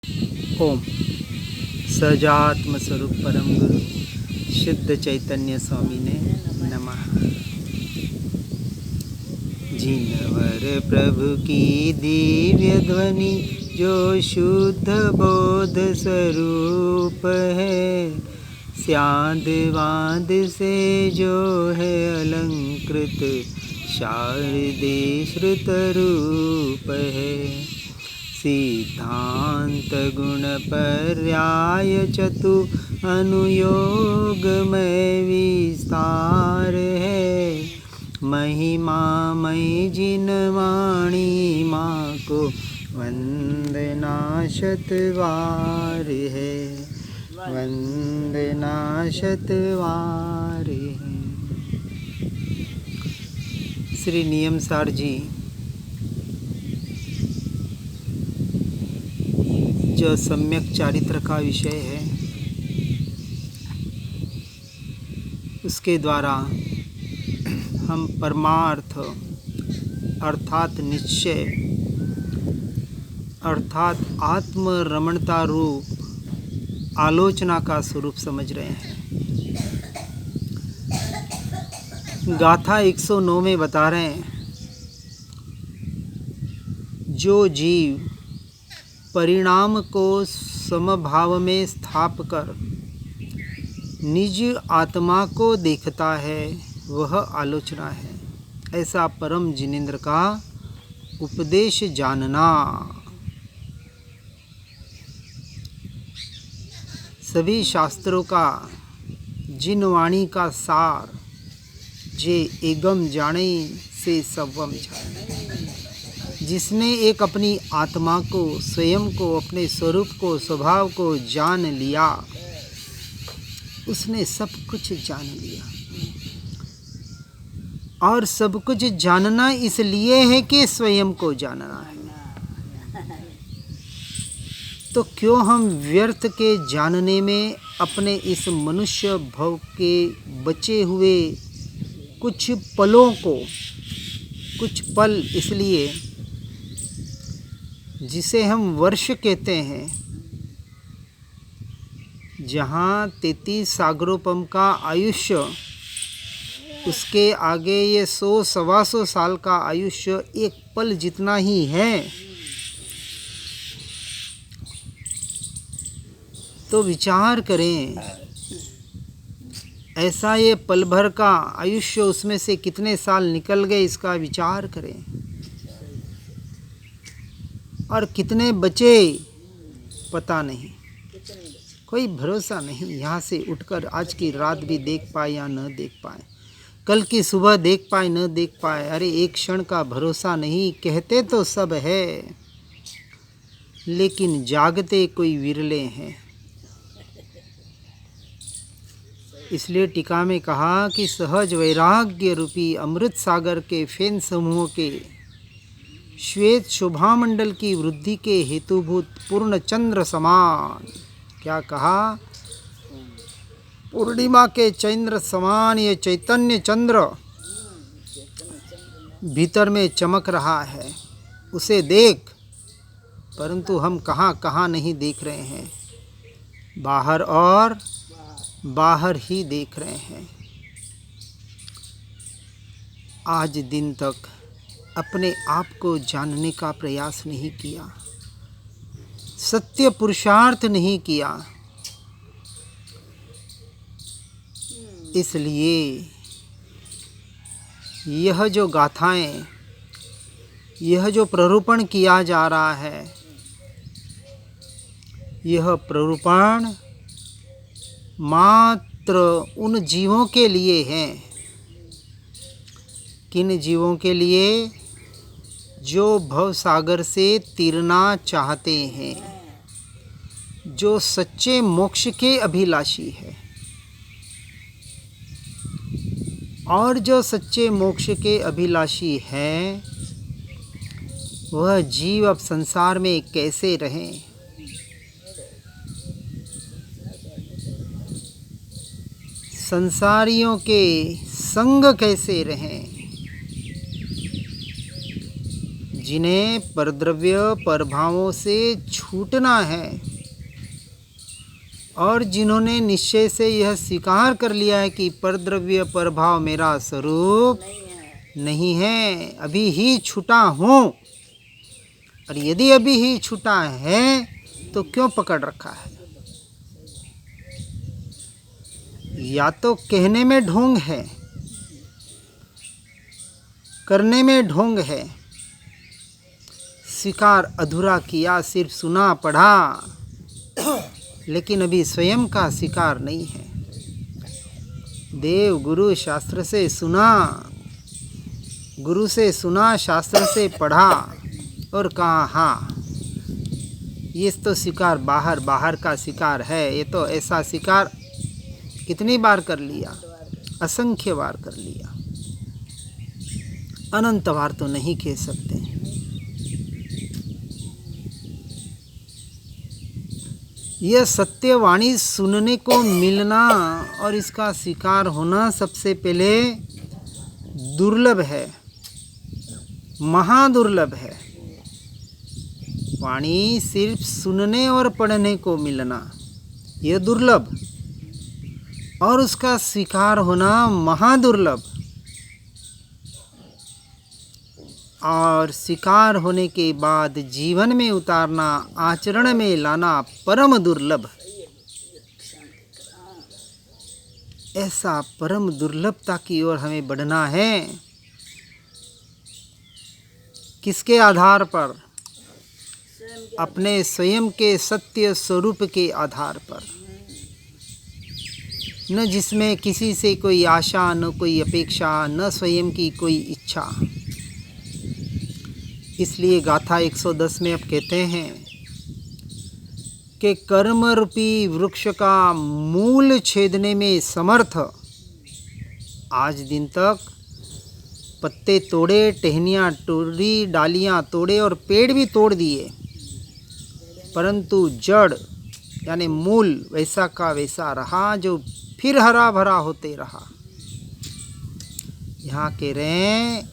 ओम सजात्म स्वरूप परम गुरु शुद्ध चैतन्य स्वामी ने नमः। जिनवर प्रभु की दिव्य ध्वनि जो शुद्ध बोध स्वरूप है, स्याद वाद से जो है अलंकृत शारदे श्रुत रूप है। सिद्धांत गुण पर्याय चतु अनुयोग में विस्तार है। महिमामय जिन वाणी माँ को वंदना शतवार है, वंदना शतवार है। श्री नियमसार जी जो सम्यक चारित्र का विषय है, उसके द्वारा हम परमार्थ अर्थात निश्चय अर्थात आत्मरमणता रूप आलोचना का स्वरूप समझ रहे हैं। गाथा 109 में बता रहे हैं, जो जीव परिणाम को समभाव में स्थाप कर निज आत्मा को देखता है, वह आलोचना है। ऐसा परम जिनेंद्र का उपदेश जानना। सभी शास्त्रों का जिन वाणी का सार, जे एगम जाने से सबम जाने। जिसने एक अपनी आत्मा को, स्वयं को, अपने स्वरूप को, स्वभाव को जान लिया, उसने सब कुछ जान लिया। और सब कुछ जानना इसलिए है कि स्वयं को जानना है। तो क्यों हम व्यर्थ के जानने में अपने इस मनुष्य भव के बचे हुए कुछ पलों को, कुछ पल इसलिए जिसे हम वर्ष कहते हैं, जहाँ 33 सागरोपम का आयुष्य, उसके आगे ये 100-125 साल का आयुष्य एक पल जितना ही है। तो विचार करें, ऐसा ये पल भर का आयुष्य, उसमें से कितने साल निकल गए, इसका विचार करें। और कितने बचे पता नहीं, कोई भरोसा नहीं। यहाँ से उठकर आज की रात भी देख पाए या न देख पाए, कल की सुबह देख पाए न देख पाए। अरे एक क्षण का भरोसा नहीं। कहते तो सब है, लेकिन जागते कोई विरले हैं। इसलिए टीका में कहा कि सहज वैराग्य रूपी अमृत सागर के फेन समूह के श्वेत शोभामंडल की वृद्धि के हेतुभूत पूर्ण चंद्र समान, क्या कहा, पूर्णिमा के चंद्र समान ये चैतन्य चंद्र भीतर में चमक रहा है, उसे देख। परंतु हम कहाँ कहाँ नहीं देख रहे हैं, बाहर और बाहर ही देख रहे हैं। आज दिन तक अपने आप को जानने का प्रयास नहीं किया, सत्य पुरुषार्थ नहीं किया। इसलिए यह जो गाथाएं, यह जो प्ररूपण किया जा रहा है, यह प्ररूपण मात्र उन जीवों के लिए है। किन जीवों के लिए? जो भव सागर से तीरना चाहते हैं, जो सच्चे मोक्ष के अभिलाषी है। और जो सच्चे मोक्ष के अभिलाषी है, वह जीव अब संसार में कैसे रहें? संसारियों के संग कैसे रहें? जिन्हें परद्रव्य परभावों से छूटना है, और जिन्होंने निश्चय से यह स्वीकार कर लिया है कि परद्रव्य परभाव मेरा स्वरूप नहीं है, अभी ही छूटा हूँ, और यदि अभी ही छूटा है तो क्यों पकड़ रखा है? या तो कहने में ढोंग है, करने में ढोंग है, स्वीकार अधूरा किया, सिर्फ सुना पढ़ा, लेकिन अभी स्वयं का स्वीकार नहीं है। देव गुरु शास्त्र से सुना, गुरु से सुना, शास्त्र से पढ़ा, और कहा हाँ ये तो स्वीकार बाहर बाहर का स्वीकार है, ये तो ऐसा स्वीकार कितनी बार कर लिया, असंख्य बार कर लिया, अनंत बार तो नहीं कह सकते। यह सत्यवाणी सुनने को मिलना और इसका स्वीकार होना सबसे पहले दुर्लभ है, महादुर्लभ है। वाणी सिर्फ सुनने और पढ़ने को मिलना यह दुर्लभ, और उसका स्वीकार होना महादुर्लभ, और स्वीकार होने के बाद जीवन में उतारना, आचरण में लाना परम दुर्लभ। ऐसा परम दुर्लभता की ओर हमें बढ़ना है। किसके आधार पर? अपने स्वयं के सत्य स्वरूप के आधार पर, न जिसमें किसी से कोई आशा, न कोई अपेक्षा, न स्वयं की कोई इच्छा। इसलिए गाथा 110 में अब कहते हैं कि कर्म रूपी वृक्ष का मूल छेदने में समर्थ, आज दिन तक पत्ते तोड़े, टहनियाँ तोड़ी, डालियाँ तोड़े और पेड़ भी तोड़ दिए, परंतु जड़ यानी मूल वैसा का वैसा रहा, जो फिर हरा भरा होते रहा। यहाँ कह रहे हैं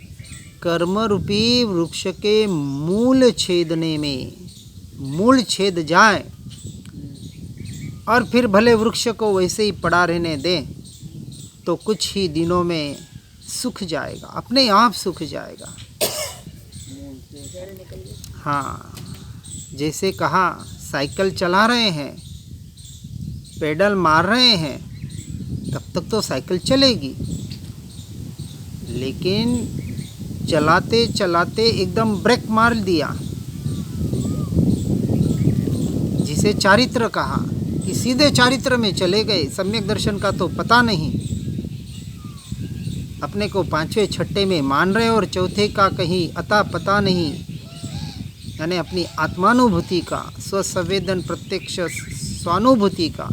कर्म रूपी वृक्ष के मूल छेदने में, मूल छेद जाए और फिर भले वृक्ष को वैसे ही पड़ा रहने दें तो कुछ ही दिनों में सूख जाएगा, अपने आप सूख जाएगा। हाँ, जैसे कहा साइकिल चला रहे हैं, पेडल मार रहे हैं, तब तक तो साइकिल चलेगी, लेकिन चलाते चलाते एकदम ब्रेक मार दिया, जिसे चारित्र कहा कि सीधे चारित्र में चले गए, सम्यक दर्शन का तो पता नहीं, अपने को पांचवें छठे में मान रहे और चौथे का कहीं अता पता नहीं, यानी अपनी आत्मानुभूति का, स्वसंवेदन प्रत्यक्ष स्वानुभूति का।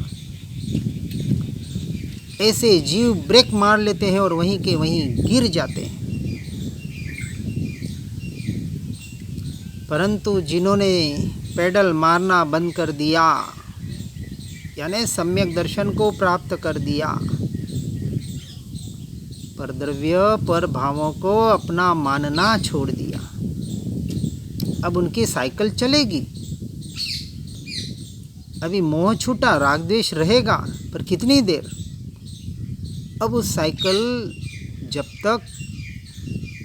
ऐसे जीव ब्रेक मार लेते हैं और वहीं के वहीं गिर जाते हैं। परंतु जिन्होंने पेडल मारना बंद कर दिया, यानी सम्यक दर्शन को प्राप्त कर दिया, पर द्रव्य पर भावों को अपना मानना छोड़ दिया, अब उनकी साइकिल चलेगी। अभी मोह छूटा, राग द्वेष रहेगा, पर कितनी देर। अब उस साइकिल जब तक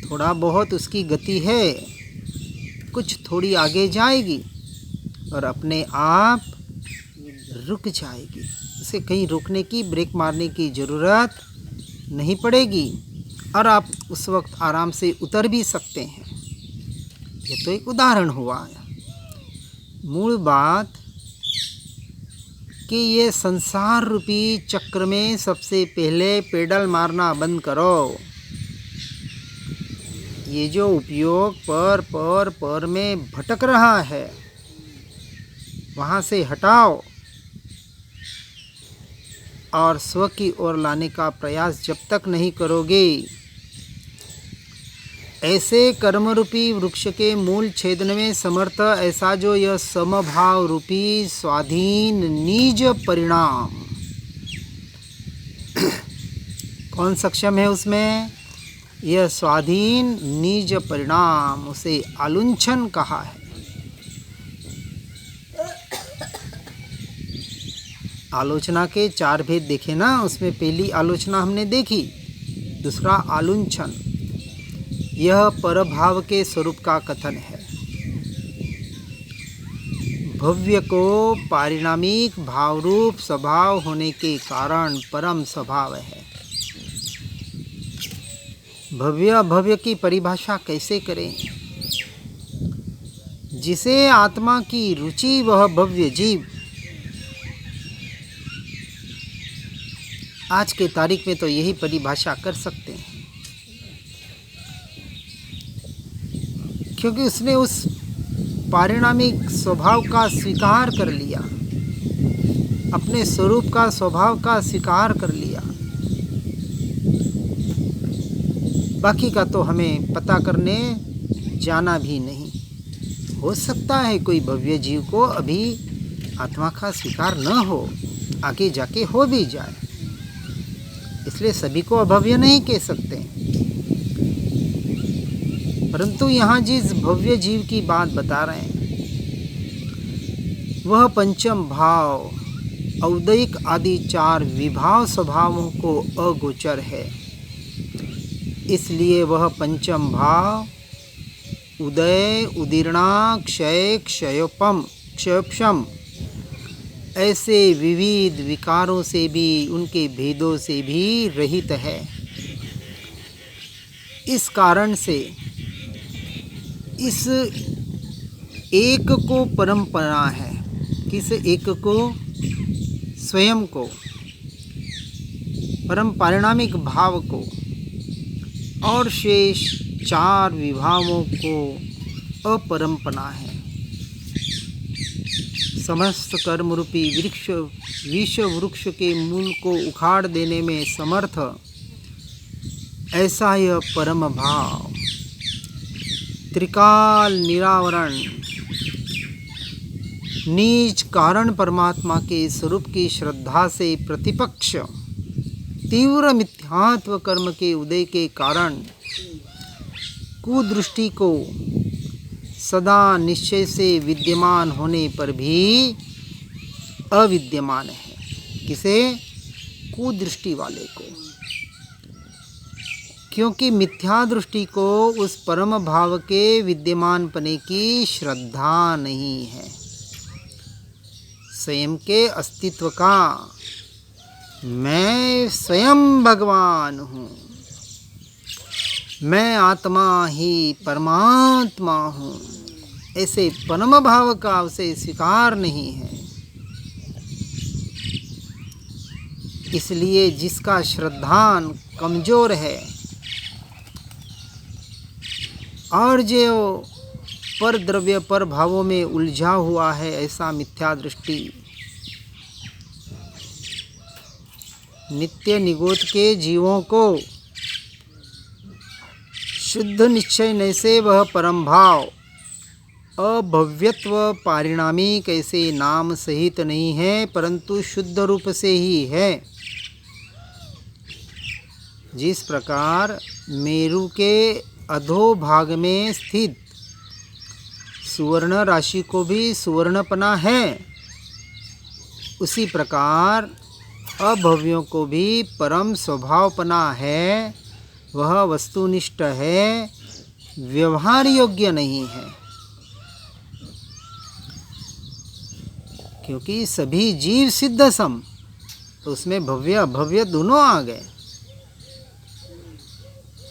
थोड़ा बहुत उसकी गति है, कुछ थोड़ी आगे जाएगी और अपने आप रुक जाएगी। उसे कहीं रुकने की, ब्रेक मारने की ज़रूरत नहीं पड़ेगी और आप उस वक्त आराम से उतर भी सकते हैं। ये तो एक उदाहरण हुआ है। मूल बात कि ये संसार रूपी चक्र में सबसे पहले पेडल मारना बंद करो। ये जो उपयोग पर में भटक रहा है, वहाँ से हटाओ और स्व की ओर लाने का प्रयास जब तक नहीं करोगे, ऐसे कर्म रूपी वृक्ष के मूल छेदन में समर्थ ऐसा जो यह समभाव रूपी स्वाधीन निज परिणाम, कौन सक्षम है उसमें? यह स्वाधीन निज परिणाम, उसे आलुंछन कहा है। आलोचना के 4 भेद देखे ना, उसमें पहली आलोचना हमने देखी, दूसरा आलुंछन, यह परभाव के स्वरूप का कथन है। भव्य को पारिणामिक भावरूप स्वभाव होने के कारण परम स्वभाव है। भव्य अभव्य की परिभाषा कैसे करें? जिसे आत्मा की रुचि वह भव्य जीव। आज के तारीख में तो यही परिभाषा कर सकते हैं, क्योंकि उसने उस पारिणामिक स्वभाव का स्वीकार कर लिया, अपने स्वरूप का स्वभाव का स्वीकार कर लिया। बाकी का तो हमें पता करने जाना भी नहीं। हो सकता है कोई भव्य जीव को अभी आत्मा का स्वीकार न हो, आगे जाके हो भी जाए, इसलिए सभी को अभव्य नहीं कह सकते। परंतु यहाँ जिस भव्य जीव की बात बता रहे हैं वह पंचम भाव औदयिक आदि 4 विभाव स्वभावों को अगोचर है। इसलिए वह पंचम भाव उदय, उदीर्णा, क्षय, क्षयोपम ऐसे विविध विकारों से भी, उनके भेदों से भी रहित है। इस कारण से इस एक को परंपरा है। किस एक को? स्वयं को, परम पारिणामिक भाव को, और शेष 4 विभावों को अपरंपरा है। समस्त कर्म रूपी विष वृक्ष के मूल को उखाड़ देने में समर्थ ऐसा यह परम भाव त्रिकाल निरावरण नीच कारण परमात्मा के स्वरूप की श्रद्धा से प्रतिपक्ष तीव्र मिथ्यात्व कर्म के उदय के कारण कुदृष्टि को सदा निश्चय से विद्यमान होने पर भी अविद्यमान है। किसे? कुदृष्टि वाले को। क्योंकि मिथ्या दृष्टि को उस परम भाव के विद्यमान पने की श्रद्धा नहीं है। स्वयं के अस्तित्व का, मैं स्वयं भगवान हूँ, मैं आत्मा ही परमात्मा हूँ, ऐसे परम भाव का उसे स्वीकार नहीं है। इसलिए जिसका श्रद्धान कमजोर है और जो पर द्रव्य पर भावों में उलझा हुआ है, ऐसा मिथ्या दृष्टि नित्य निगोद के जीवों को शुद्ध निश्चय न से वह परम भाव अभव्यत्व पारिणामिक ऐसे नाम सहित नहीं है, परंतु शुद्ध रूप से ही है। जिस प्रकार मेरु के अधोभाग में स्थित सुवर्ण राशि को भी सुवर्णपना है, उसी प्रकार अभव्यों को भी परम स्वभावपना है। वह वस्तुनिष्ठ है, व्यवहार योग्य नहीं है। क्योंकि सभी जीव सिद्ध सम, तो उसमें भव्य अभव्य दोनों आ गए।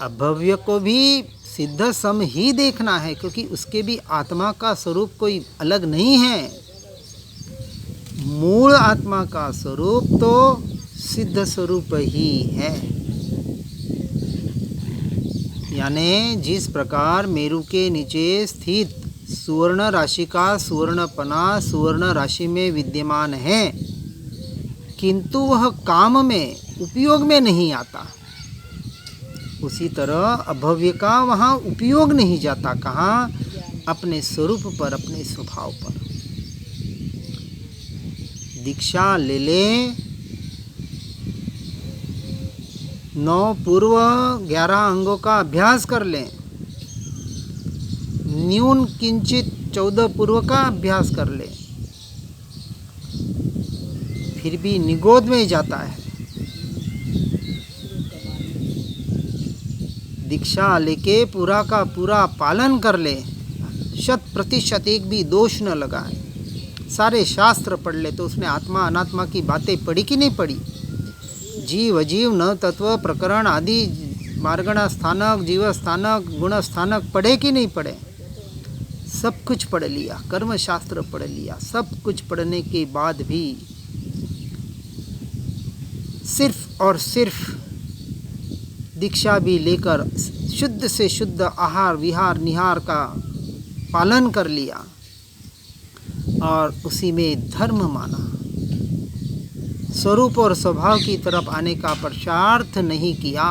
अभव्य को भी सिद्ध सम ही देखना है, क्योंकि उसके भी आत्मा का स्वरूप कोई अलग नहीं है। मूल आत्मा का स्वरूप तो सिद्ध स्वरूप ही है। यानी जिस प्रकार मेरु के नीचे स्थित सुवर्ण राशि का सुवर्णपना सुवर्ण राशि में विद्यमान है, किंतु वह काम में उपयोग में नहीं आता, उसी तरह अभव्य का वहाँ उपयोग नहीं जाता। कहाँ? अपने स्वरूप पर, अपने स्वभाव पर। दीक्षा ले लें, 9 पूर्व 11 अंगों का अभ्यास कर लें, न्यून किंचित 14 पूर्व का अभ्यास कर लें, फिर भी निगोद में जाता है। दीक्षा लेके पूरा का पूरा पालन कर ले, 100% एक भी दोष न लगाए, सारे शास्त्र पढ़ ले, तो उसने आत्मा अनात्मा की बातें पढ़ी कि नहीं पढ़ी? जीव अजीव न तत्व प्रकरण आदि मार्गण स्थानक जीव स्थानक गुण स्थानक पढ़े कि नहीं पढ़े? सब कुछ पढ़ लिया, कर्म शास्त्र पढ़ लिया। सब कुछ पढ़ने के बाद भी सिर्फ और सिर्फ दीक्षा भी लेकर शुद्ध से शुद्ध आहार विहार निहार का पालन कर लिया और उसी में धर्म माना, स्वरूप और स्वभाव की तरफ आने का पुरुषार्थ नहीं किया।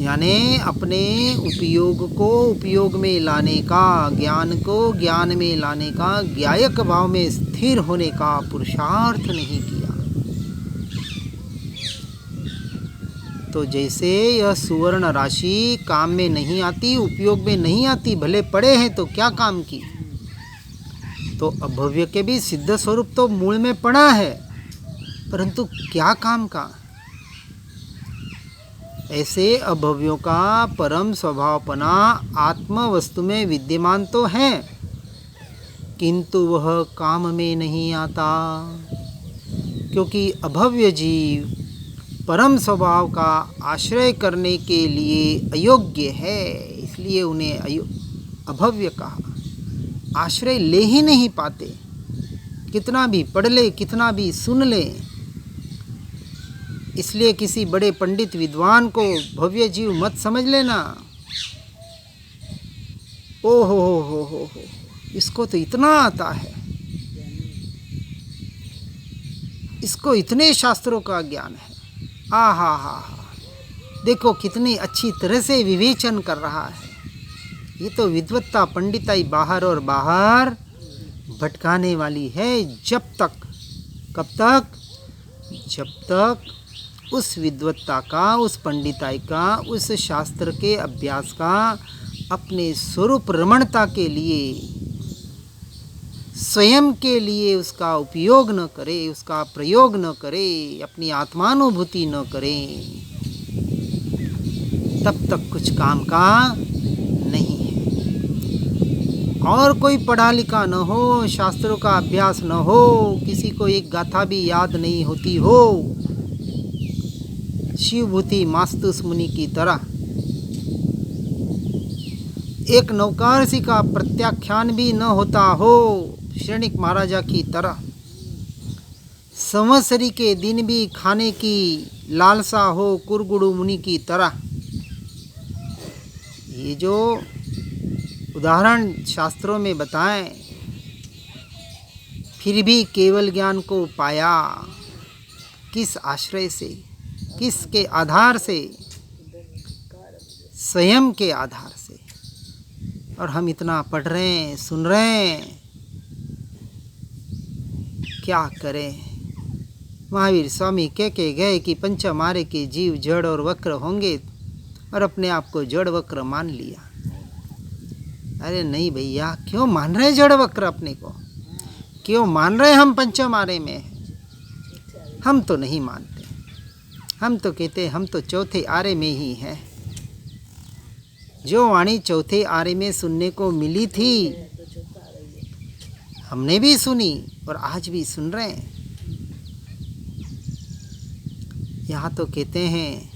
यानी अपने उपयोग को उपयोग में लाने का, ज्ञान को ज्ञान में लाने का, ज्ञायक भाव में स्थिर होने का पुरुषार्थ नहीं किया। तो जैसे यह सुवर्ण राशि काम में नहीं आती, उपयोग में नहीं आती, भले पड़े हैं तो क्या काम की? तो अभव्य के भी सिद्ध स्वरूप तो मूल में पड़ा है, परंतु क्या काम का? ऐसे अभव्यों का परम स्वभावपना आत्म वस्तु में विद्यमान तो है, किंतु वह काम में नहीं आता, क्योंकि अभव्य जीव परम स्वभाव का आश्रय करने के लिए अयोग्य है, इसलिए उन्हें अभव्य कहा। आश्रय ले ही नहीं पाते, कितना भी पढ़ ले, कितना भी सुन ले। इसलिए किसी बड़े पंडित विद्वान को भव्य जीव मत समझ लेना। ओ हो, इसको तो इतना आता है, इसको इतने शास्त्रों का ज्ञान है, हा, देखो कितनी अच्छी तरह से विवेचन कर रहा है। ये तो विद्वत्ता पंडिताई बाहर और बाहर भटकाने वाली है। जब तक, कब तक? जब तक उस विद्वत्ता का, उस पंडिताई का, उस शास्त्र के अभ्यास का अपने स्वरूप रमणता के लिए, स्वयं के लिए उसका उपयोग न करे, उसका प्रयोग न करे, अपनी आत्मानुभूति न करे, तब तक कुछ काम का नहीं है। और कोई पढ़ा लिखा न हो, शास्त्रों का अभ्यास न हो, किसी को एक गाथा भी याद नहीं होती हो, शिवभूति मास्तुस मुनि की तरह, एक नौकारसी का प्रत्याख्यान भी न होता हो, श्रेणिक महाराजा की तरह, संवत्सरी के दिन भी खाने की लालसा हो कुरगुरु मुनि की तरह। ये जो उदाहरण शास्त्रों में बताएं, फिर भी केवल ज्ञान को पाया किस आश्रय से, किसके आधार से? स्वयं के आधार से। और हम इतना पढ़ रहे हैं, सुन रहे हैं, क्या करें? महावीर स्वामी कह के गए कि पंच मारे के जीव जड़ और वक्र होंगे, और अपने आप को जड़ वक्र मान लिया। अरे नहीं भैया, क्यों मान रहे जड़ वक्र अपने को? क्यों मान रहे हम पंच मारे में? हम तो नहीं मानते, हम तो कहते हम तो चौथे आरे में ही हैं। जो वाणी चौथे आरे में सुनने को मिली थी, हमने भी सुनी और आज भी सुन रहे हैं। यहाँ तो कहते हैं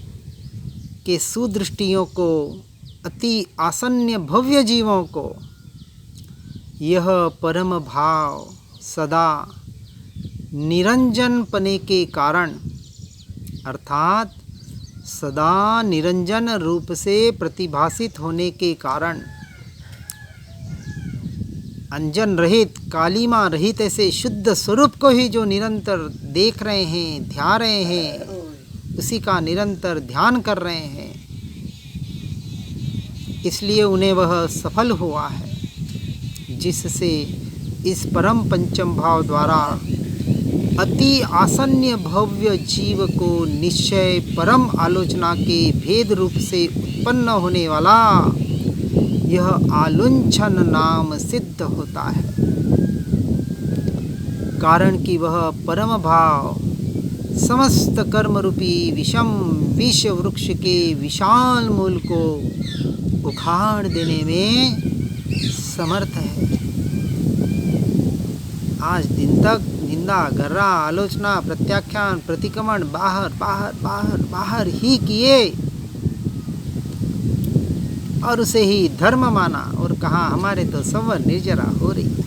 कि सुदृष्टियों को, अति आसन्न भव्य जीवों को यह परम भाव सदा निरंजन पने के कारण, अर्थात सदा निरंजन रूप से प्रतिभासित होने के कारण, अंजन रहित, कालीमा रहित ऐसे शुद्ध स्वरूप को ही जो निरंतर देख रहे हैं, ध्यान रहे हैं, उसी का निरंतर ध्यान कर रहे हैं, इसलिए उन्हें वह सफल हुआ है, जिससे इस परम पंचम भाव द्वारा अति आसन्न भव्य जीव को निश्चय परम आलोचना के भेद रूप से उत्पन्न होने वाला यह आलुंछन नाम सिद्ध होता है। कारण कि वह परम भाव समस्त कर्म रूपी विषम विष वृक्ष के विशाल मूल को उखाड़ देने में समर्थ है। आज दिन तक निंदा, गर्रा, आलोचना, प्रत्याख्यान, प्रतिक्रमण बाहर बाहर बाहर बाहर ही किए और उसे ही धर्म माना और कहा हमारे तो संवर निर्जरा हो रही है।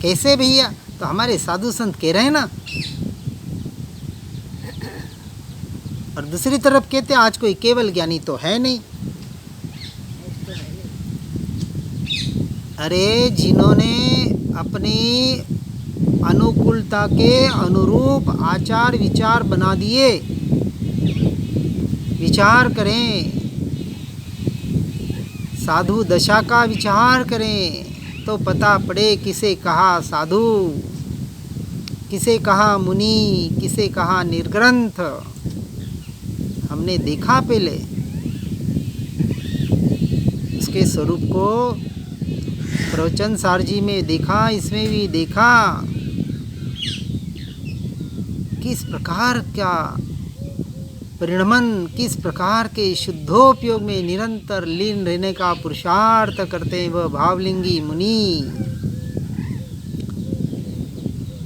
कैसे भैया? तो हमारे साधु संत कह रहे हैं ना। और दूसरी तरफ कहते हैं आज कोई केवल ज्ञानी तो है नहीं। अरे जिन्होंने अपनी अनुकूलता के अनुरूप आचार विचार बना दिए, विचार करें, साधु दशा का विचार करें तो पता पड़े किसे कहा साधु, किसे कहा मुनि, किसे कहा निर्ग्रंथ। हमने देखा पहले उसके स्वरूप को प्रवचन सारजी में देखा, इसमें भी देखा किस प्रकार का परिणमन, किस प्रकार के शुद्धोपयोग में निरंतर लीन रहने का पुरुषार्थ करते हैं वह भावलिंगी मुनि।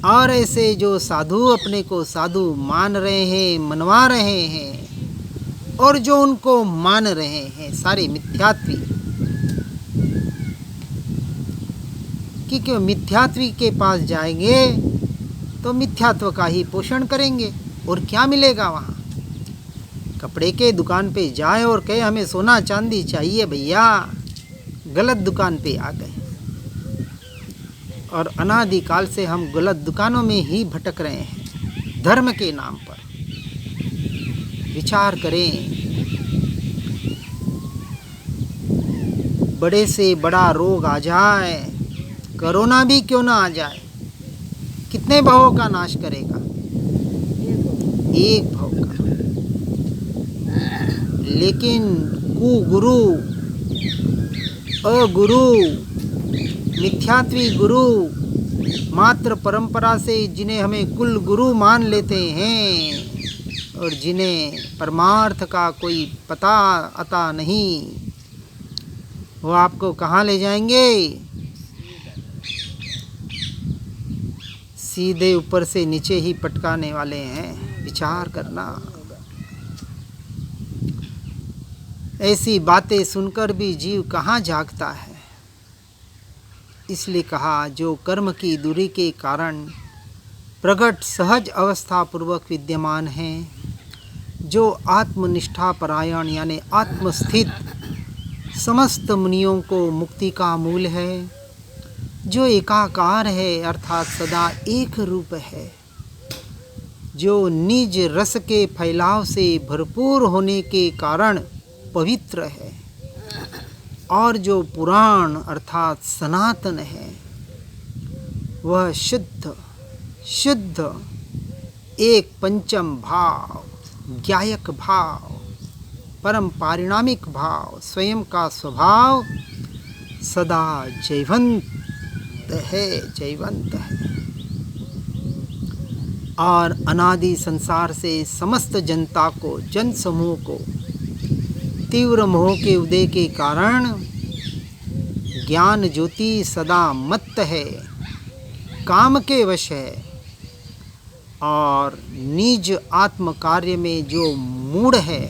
और ऐसे जो साधु अपने को साधु मान रहे हैं, मनवा रहे हैं, और जो उनको मान रहे हैं सारे मिथ्यात्वी, कि क्यों मिथ्यात्वी के पास जाएंगे तो मिथ्यात्व का ही पोषण करेंगे। और क्या मिलेगा वहाँ? कपड़े के दुकान पे जाए और कहे हमें सोना चांदी चाहिए भैया, गलत दुकान पे आ गए। और अनादिकाल से हम गलत दुकानों में ही भटक रहे हैं धर्म के नाम पर। विचार करें, बड़े से बड़ा रोग आ जाए, कोरोना भी क्यों ना आ जाए, कितने भावों का नाश करेगा? एक भाव का। लेकिन कुगुरु, अगुरु, मिथ्यात्वी गुरु, मात्र परंपरा से जिन्हें हमें कुल गुरु मान लेते हैं और जिन्हें परमार्थ का कोई पता अता नहीं, वो आपको कहाँ ले जाएंगे? सीधे ऊपर से नीचे ही पटकाने वाले हैं। विचार करना। ऐसी बातें सुनकर भी जीव कहाँ जागता है। इसलिए कहा जो कर्म की दूरी के कारण प्रगट सहज अवस्था पूर्वक विद्यमान है, जो आत्मनिष्ठा परायण यानी आत्मस्थित समस्त मुनियों को मुक्ति का मूल है, जो एकाकार है अर्थात सदा एक रूप है, जो निज रस के फैलाव से भरपूर होने के कारण पवित्र है, और जो पुराण अर्थात सनातन है, वह शुद्ध शुद्ध एक पंचम भाव, ज्ञायक भाव, परम पारिणामिक भाव, स्वयं का स्वभाव सदा जैवंत है, जैवंत है। और अनादि संसार से समस्त जनता को, जन समूह को तीव्र मोह के उदय के कारण ज्ञान ज्योति सदा मत्त है, काम के वश है, और निज आत्म कार्य में जो मूढ़ है,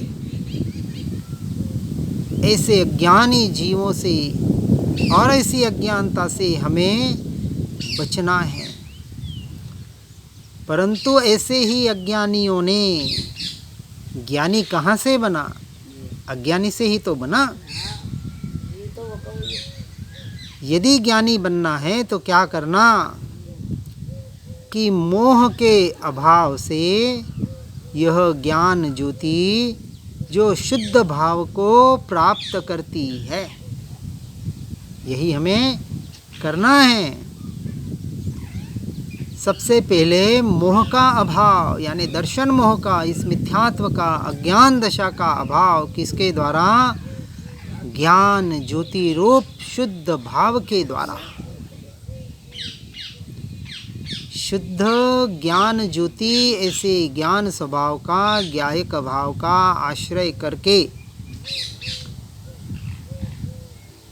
ऐसे अज्ञानी जीवों से और ऐसी अज्ञानता से हमें बचना है। परंतु ऐसे ही अज्ञानियों ने, ज्ञानी कहाँ से बना? अज्ञानी से ही तो बना। यदि ज्ञानी बनना है तो क्या करना कि मोह के अभाव से यह ज्ञान ज्योति जो शुद्ध भाव को प्राप्त करती है, यही हमें करना है। सबसे पहले मोह का अभाव यानी दर्शन मोह का, इस मिथ्यात्व का, अज्ञान दशा का अभाव किसके द्वारा? ज्ञान ज्योति रूप शुद्ध भाव के द्वारा। शुद्ध ज्ञान ज्योति, ऐसे ज्ञान स्वभाव का, ज्ञायक भाव का आश्रय करके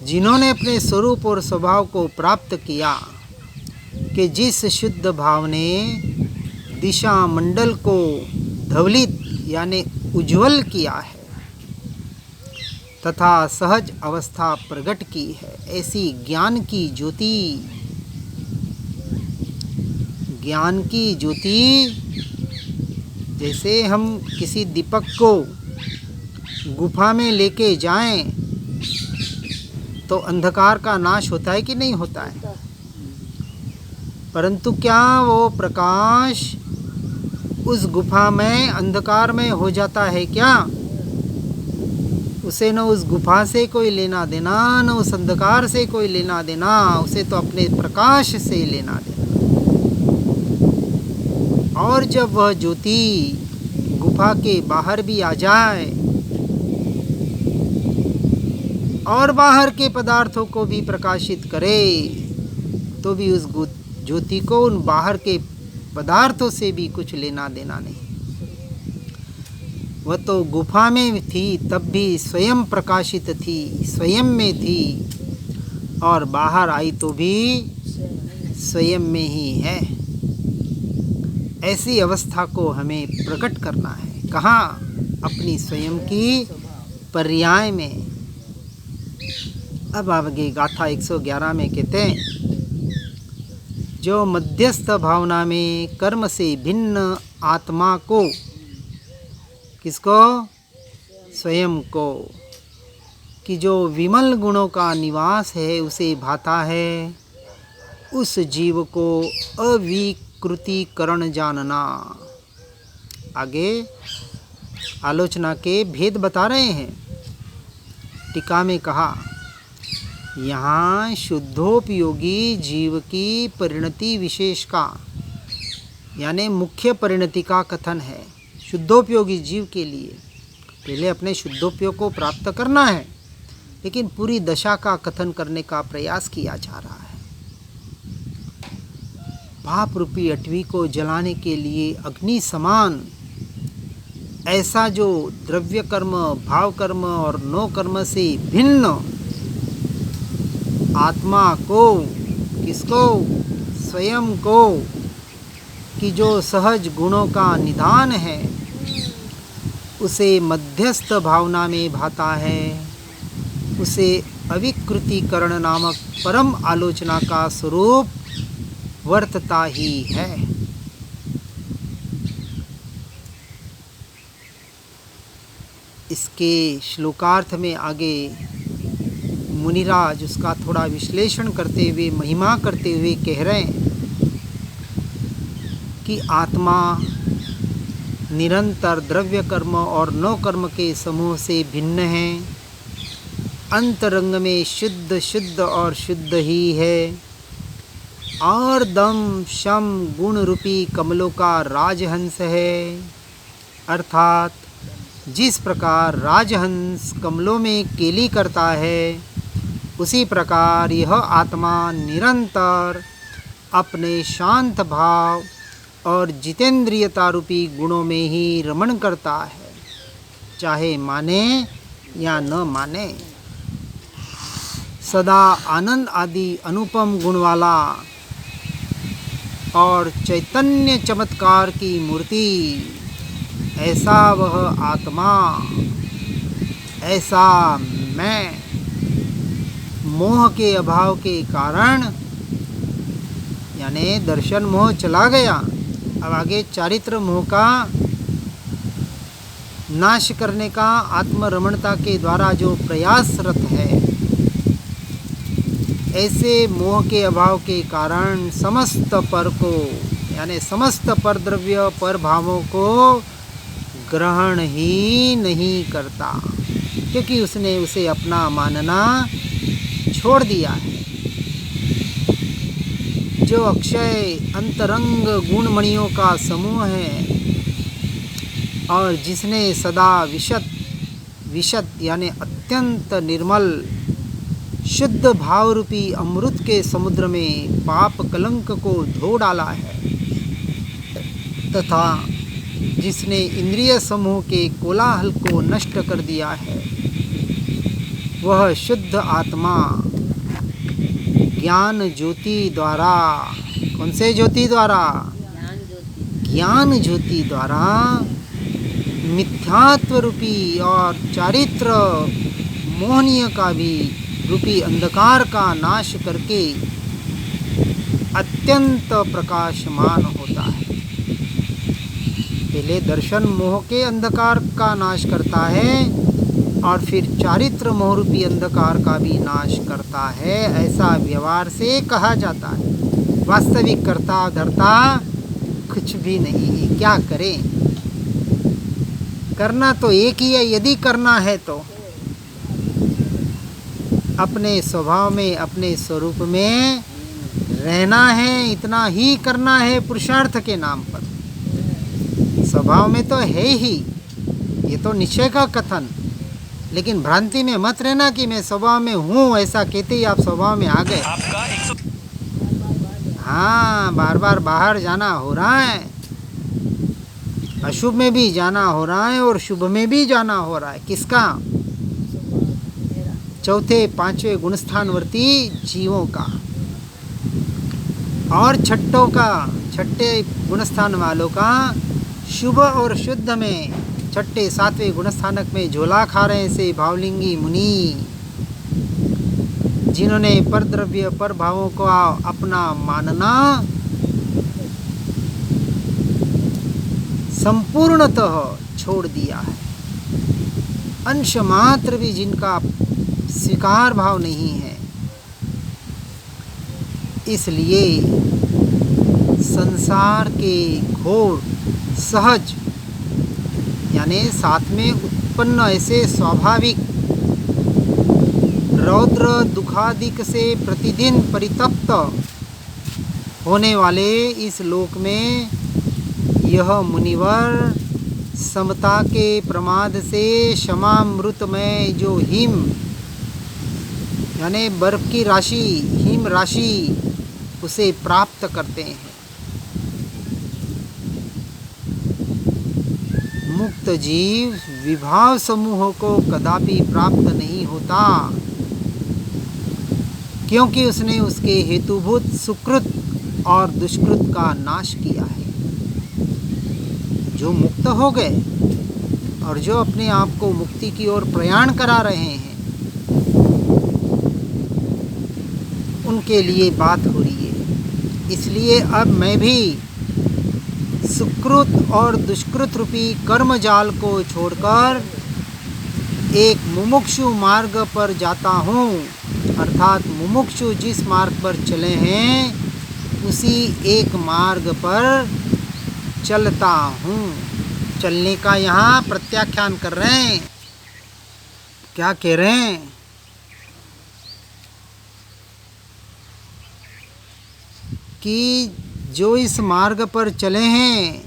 जिन्होंने अपने स्वरूप और स्वभाव को प्राप्त किया, कि जिस शुद्ध भाव ने दिशा मंडल को धवलित यानी उज्जवल किया है तथा सहज अवस्था प्रकट की है, ऐसी ज्ञान की ज्योति, ज्ञान की ज्योति, जैसे हम किसी दीपक को गुफा में लेके जाएं तो अंधकार का नाश होता है कि नहीं होता है, परंतु क्या वो प्रकाश उस गुफा में अंधकार में हो जाता है क्या? उसे न उस गुफा से कोई लेना देना, न उस अंधकार से कोई लेना देना, उसे तो अपने प्रकाश से लेना देना। और जब वह ज्योति गुफा के बाहर भी आ जाए और बाहर के पदार्थों को भी प्रकाशित करे, तो भी उस ज्योति को उन बाहर के पदार्थों से भी कुछ लेना देना नहीं। वह तो गुफा में थी तब भी स्वयं प्रकाशित थी, स्वयं में थी, और बाहर आई तो भी स्वयं में ही है। ऐसी अवस्था को हमें प्रकट करना है। कहाँ? अपनी स्वयं की पर्याय में। अब आगे गाथा 111 में कहते हैं, जो मध्यस्थ भावना में कर्म से भिन्न आत्मा को, किसको? स्वयं को, कि जो विमल गुणों का निवास है उसे भाता है, उस जीव को अविकृतिकरण जानना। आगे आलोचना के भेद बता रहे हैं। टीका में कहा, यहाँ शुद्धोपयोगी जीव की परिणति विशेष का, यानी मुख्य परिणति का कथन है। शुद्धोपयोगी जीव के लिए पहले अपने शुद्धोपयोग को प्राप्त करना है, लेकिन पूरी दशा का कथन करने का प्रयास किया जा रहा है। पाप रूपी अटवी को जलाने के लिए अग्नि समान ऐसा जो द्रव्य कर्म, भाव कर्म और नो कर्म से भिन्न आत्मा को, किसको? स्वयं को, कि जो सहज गुणों का निधान है, उसे मध्यस्थ भावना में भाता है, उसे अविकृतिकरण नामक परम आलोचना का स्वरूप वर्तता ही है। इसके श्लोकार्थ में आगे मुनिराज उसका थोड़ा विश्लेषण करते हुए, महिमा करते हुए कह रहे हैं कि आत्मा निरंतर द्रव्य कर्म और नो कर्म के समूह से भिन्न है, अंतरंग में शुद्ध शुद्ध और शुद्ध ही है, और दम शम गुण रूपी कमलों का राजहंस है। अर्थात जिस प्रकार राजहंस कमलों में केली करता है, उसी प्रकार यह आत्मा निरंतर अपने शांत भाव और जितेंद्रियता रूपी गुणों में ही रमण करता है, चाहे माने या न माने। सदा आनंद आदि अनुपम गुण वाला और चैतन्य चमत्कार की मूर्ति, ऐसा वह आत्मा, ऐसा मैं, मोह के अभाव के कारण, यानी दर्शन मोह चला गया, अब आगे चारित्र मोह का नाश करने का आत्मरमणता के द्वारा जो प्रयासरत है, ऐसे मोह के अभाव के कारण समस्त पर को, यानी समस्त पर द्रव्य पर भावों को ग्रहण ही नहीं करता, क्योंकि उसने उसे अपना मानना छोड़ दिया है। जो अक्षय अंतरंग गुणमणियों का समूह है और जिसने सदा विशद यानी अत्यंत निर्मल शुद्ध भाव रूपी अमृत के समुद्र में पाप कलंक को धो डाला है, तथा जिसने इंद्रिय समूह के कोलाहल को नष्ट कर दिया है, वह शुद्ध आत्मा ज्ञान ज्योति द्वारा, कौन से ज्योति द्वारा? ज्ञान ज्योति द्वारा मिथ्यात्व रूपी और चारित्र मोहनीय का भी रूपी अंधकार का नाश करके अत्यंत प्रकाशमान होता है। पहले दर्शन मोह के अंधकार का नाश करता है और फिर चारित्र मोह रूपी अंधकार का भी नाश करता है, ऐसा व्यवहार से कहा जाता है। वास्तविक कर्ता धर्ता कुछ भी नहीं है। क्या करें? करना तो एक ही है। यदि करना है तो अपने स्वभाव में, अपने स्वरूप में रहना है, इतना ही करना है पुरुषार्थ के नाम पर। स्वभाव में तो है ही, ये तो निश्चय का कथन, लेकिन भ्रांति में मत रहना कि मैं स्वभाव में हूँ, ऐसा कहते ही आप स्वभाव में आ गए। हाँ, बार बार बाहर जाना हो रहा है, अशुभ में भी जाना हो रहा है और शुभ में भी जाना हो रहा है। किसका? चौथे पांचवे गुणस्थानवर्ती जीवों का और छठों का, छठे गुणस्थान वालों का शुभ और शुद्ध में छठे सातवें गुणस्थानक में झोला खा रहे हैं से भावलिंगी मुनि, जिन्होंने पर द्रव्य पर भावों को अपना मानना संपूर्णतः छोड़ दिया है। अंश मात्र भी जिनका स्वीकार भाव नहीं है, इसलिए संसार के घोर सहज यानी साथ में उत्पन्न ऐसे स्वाभाविक रौद्र दुखादिक से प्रतिदिन परितप्त होने वाले इस लोक में यह मुनिवर समता के प्रमाद से क्षमामृत में जो हिम यानी बर्फ की राशि, हिम राशि उसे प्राप्त करते हैं। मुक्त जीव विभाव समूहों को कदापि प्राप्त नहीं होता, क्योंकि उसने उसके हेतुभूत सुकृत और दुष्कृत का नाश किया है। जो मुक्त हो गए और जो अपने आप को मुक्ति की ओर प्रयाण करा रहे हैं, उनके लिए बात हो रही है। इसलिए अब मैं भी सुकृत और दुष्कृत रूपी कर्म जाल को छोड़कर एक मुमुक्षु मार्ग पर जाता हूँ, अर्थात मुमुक्षु जिस मार्ग पर चले हैं उसी एक मार्ग पर चलता हूँ। चलने का यहाँ प्रत्याख्यान कर रहे हैं। क्या कह रहे हैं? कि जो इस मार्ग पर चले हैं,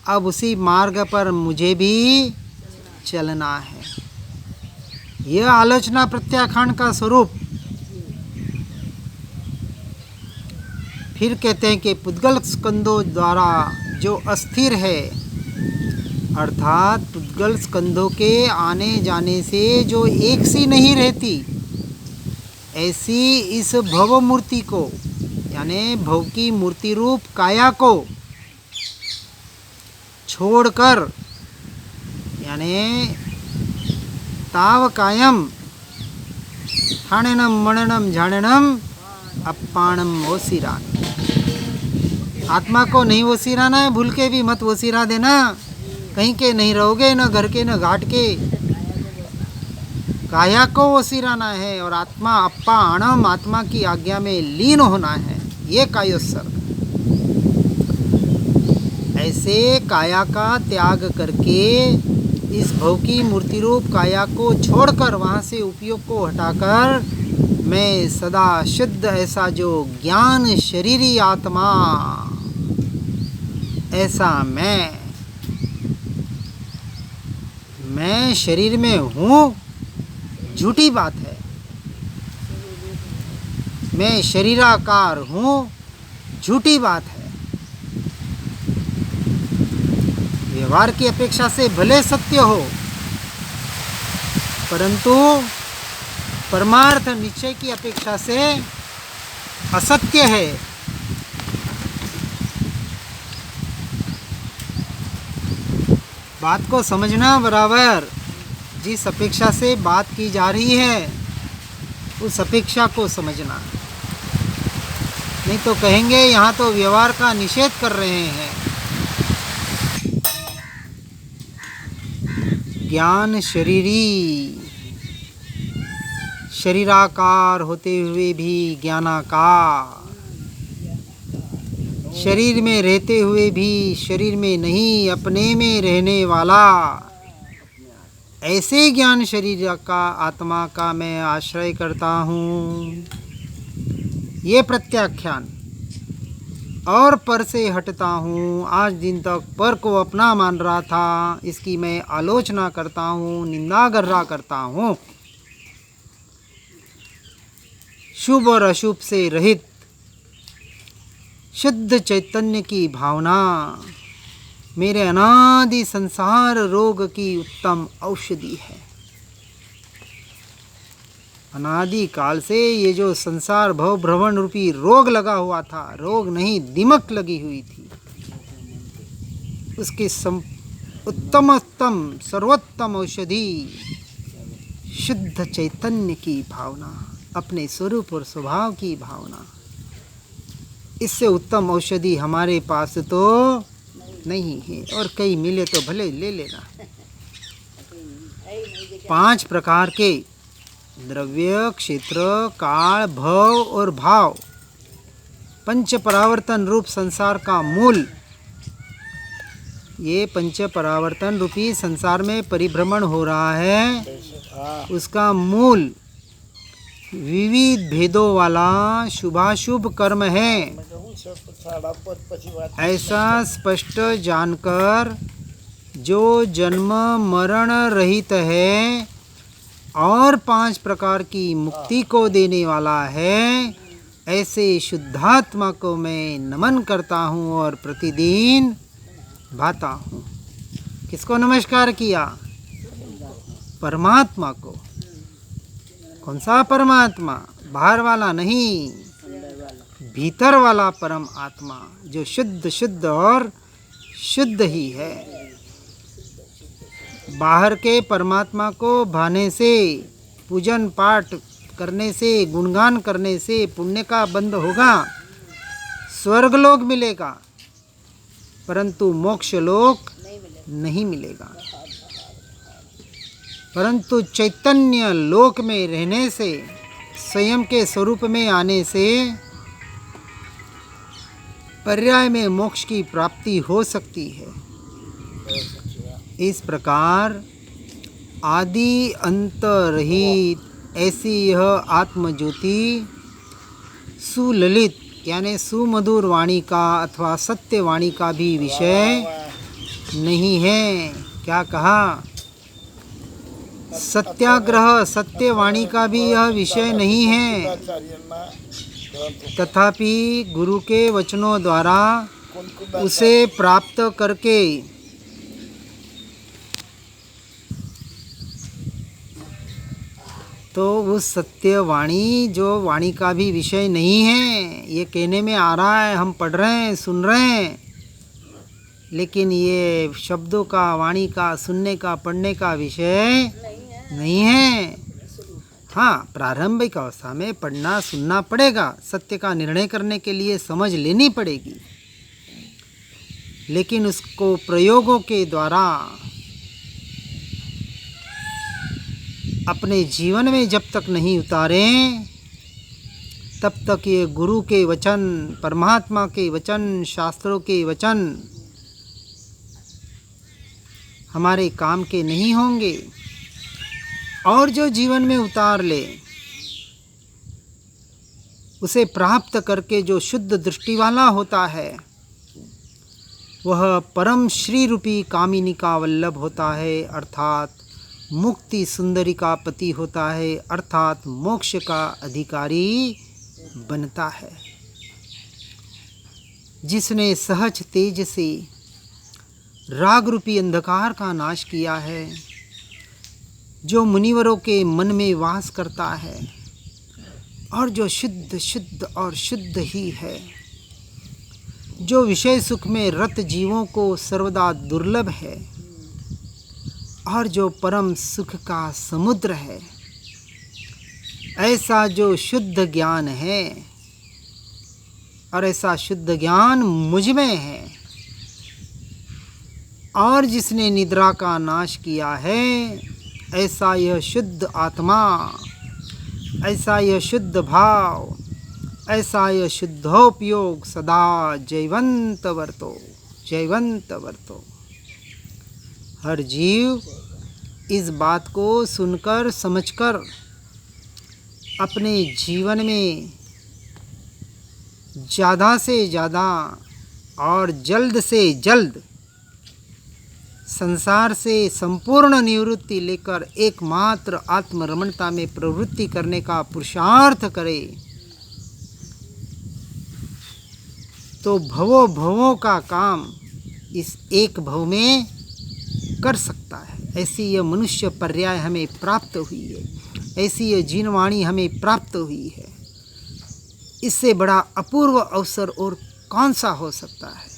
अब उसी मार्ग पर मुझे भी चलना है। यह आलोचना प्रत्याख्यान का स्वरूप। फिर कहते हैं कि पुद्गल स्कंदों द्वारा जो अस्थिर है, अर्थात पुद्गल स्कंदों के आने जाने से जो एक सी नहीं रहती, ऐसी इस भव मूर्ति को यानी भव की मूर्ति रूप काया को छोड़कर यानी ताव कायम ठाणनम मणनम झाणनम अपाणम ओसिरा, आत्मा को नहीं ओसिराना है, भूल के भी मत ओसिरा देना। कहीं के नहीं रहोगे, न घर के न घाट के। काया को ओसिराना है और आत्मा अप्पा अणम, आत्मा की आज्ञा में लीन होना है। ये कायोत्सर्ग। ऐसे काया का त्याग करके इस भव की मूर्ति रूप काया को छोड़कर, वहाँ से उपयोग को हटाकर मैं सदा शुद्ध ऐसा जो ज्ञान शरीरी आत्मा, ऐसा मैं शरीर में हूँ, झूठी बात है। मैं शरीराकार हूँ, झूठी बात है। व्यवहार की अपेक्षा से भले सत्य हो, परंतु परमार्थ निश्चय की अपेक्षा से असत्य है। बात को समझना बराबर। जिस अपेक्षा से बात की जा रही है उस अपेक्षा को समझना, नहीं तो कहेंगे यहाँ तो व्यवहार का निषेध कर रहे हैं। ज्ञान शरीरी, शरीराकार होते हुए भी ज्ञानाकार, शरीर में रहते हुए भी शरीर में नहीं अपने में रहने वाला, ऐसे ज्ञान शरीर का आत्मा का मैं आश्रय करता हूँ। ये प्रत्याख्यान और पर से हटता हूँ। आज दिन तक पर को अपना मान रहा था, इसकी मैं आलोचना करता हूँ, निंदा गर्रा करता हूँ। शुभ और अशुभ से रहित शुद्ध चैतन्य की भावना मेरे अनादि संसार रोग की उत्तम औषधि है। अनादि काल से ये जो संसार भव भ्रमण रूपी रोग लगा हुआ था, रोग नहीं दीमक लगी हुई थी, उसकी उत्तमोत्तम सर्वोत्तम औषधि शुद्ध चैतन्य की भावना, अपने स्वरूप और स्वभाव की भावना। इससे उत्तम औषधि हमारे पास तो नहीं है, और कहीं मिले तो भले ले लेना। 5 प्रकार के द्रव्य, क्षेत्र, काल, भव और भाव, पंच परावर्तन रूप संसार का मूल, ये पंच परावर्तन रूपी संसार में परिभ्रमण हो रहा है, उसका मूल विविध भेदों वाला शुभाशुभ कर्म है। ऐसा स्पष्ट जानकर जो जन्म मरण रहित है और 5 प्रकार की मुक्ति को देने वाला है, ऐसे शुद्धात्मा को मैं नमन करता हूँ और प्रतिदिन भाता हूँ। किसको नमस्कार किया? परमात्मा को। कौन सा परमात्मा? बाहर वाला नहीं, भीतर वाला परम आत्मा जो शुद्ध शुद्ध और शुद्ध ही है। बाहर के परमात्मा को भाने से, पूजन पाठ करने से, गुणगान करने से पुण्य का बंध होगा, स्वर्गलोक मिलेगा, परंतु मोक्ष लोक नहीं मिलेगा। परंतु चैतन्य लोक में रहने से, स्वयं के स्वरूप में आने से पर्याय में मोक्ष की प्राप्ति हो सकती है। इस प्रकार आदि अंत रहित ऐसी यह आत्मज्योति सुललित यानी सुमधुर वाणी का अथवा सत्य वाणी का भी विषय नहीं है। क्या कहा? सत्याग्रह सत्य वाणी का भी यह विषय नहीं है, तथापि गुरु के वचनों द्वारा उसे प्राप्त करके तो उस सत्य वाणी जो वाणी का भी विषय नहीं है, ये कहने में आ रहा है, हम पढ़ रहे हैं, सुन रहे हैं, लेकिन ये शब्दों का, वाणी का, सुनने का, पढ़ने का विषय नहीं है। हाँ, प्रारंभिक अवस्था में पढ़ना सुनना पड़ेगा, सत्य का निर्णय करने के लिए समझ लेनी पड़ेगी, लेकिन उसको प्रयोगों के द्वारा अपने जीवन में जब तक नहीं उतारें, तब तक ये गुरु के वचन, परमात्मा के वचन, शास्त्रों के वचन हमारे काम के नहीं होंगे। और जो जीवन में उतार ले, उसे प्राप्त करके जो शुद्ध दृष्टि वाला होता है, वह परम श्री रूपी कामिनी का वल्लभ होता है, अर्थात मुक्ति सुंदरी का पति होता है, अर्थात मोक्ष का अधिकारी बनता है। जिसने सहज तेज से राग रूपी अंधकार का नाश किया है, जो मुनिवरों के मन में वास करता है और जो शुद्ध शुद्ध और शुद्ध ही है, जो विषय सुख में रत जीवों को सर्वदा दुर्लभ है और जो परम सुख का समुद्र है, ऐसा जो शुद्ध ज्ञान है और ऐसा शुद्ध ज्ञान मुझ में है, और जिसने निद्रा का नाश किया है, ऐसा यह शुद्ध आत्मा, ऐसा यह शुद्ध भाव, ऐसा यह शुद्धोपयोग सदा जयवंत वर्तो, जयवंत वर्तो। हर जीव इस बात को सुनकर समझकर अपने जीवन में ज़्यादा से ज़्यादा और जल्द से जल्द संसार से संपूर्ण निवृत्ति लेकर एकमात्र आत्मरमणता में प्रवृत्ति करने का पुरुषार्थ करे, तो भवों भवों का काम इस एक भव में कर सकता है। ऐसी यह मनुष्य पर्याय हमें प्राप्त हुई है, ऐसी यह जीनवाणी हमें प्राप्त हुई है। इससे बड़ा अपूर्व अवसर और कौन सा हो सकता है?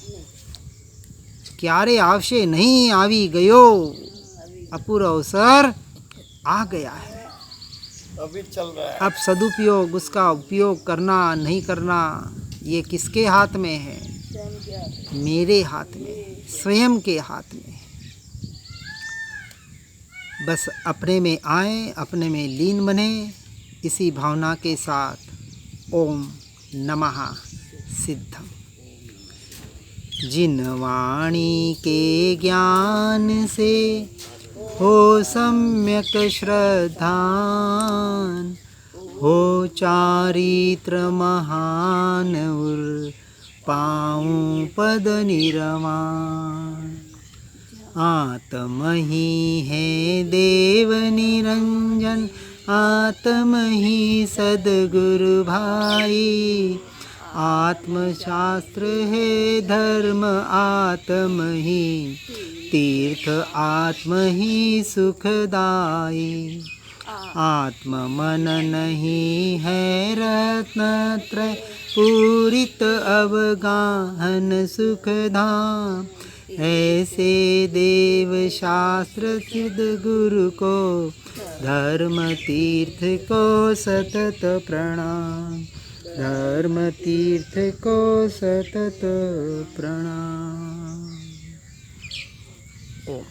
क्यारे आवशे नहीं आवी गयो, अपूर्व अवसर आ गया है, अभी चल रहा है। अब सदुपयोग, उसका उपयोग करना नहीं करना, ये किसके हाथ में है? मेरे हाथ में, स्वयं के हाथ में है। बस अपने में आए, अपने में लीन बने, इसी भावना के साथ ओम नमः सिद्धम। जिन वाणी के ज्ञान से हो सम्यक श्रद्धान, हो चारित्र महान उर पाऊं पद निरमान। आत्म ही है देव निरंजन, आत्म ही सद्गुरु भाई। आत्मशास्त्र है धर्म, आत्म ही तीर्थ, आत्म ही सुखदाई। आत्म मन नहीं है रत्नत्रय, पूरित अवगाहन सुखधाम। ऐसे देव शास्त्र सिद्ध गुरु को, धर्म तीर्थ को सतत प्रणाम, धर्म तीर्थ को सतत प्रणाम। ओम।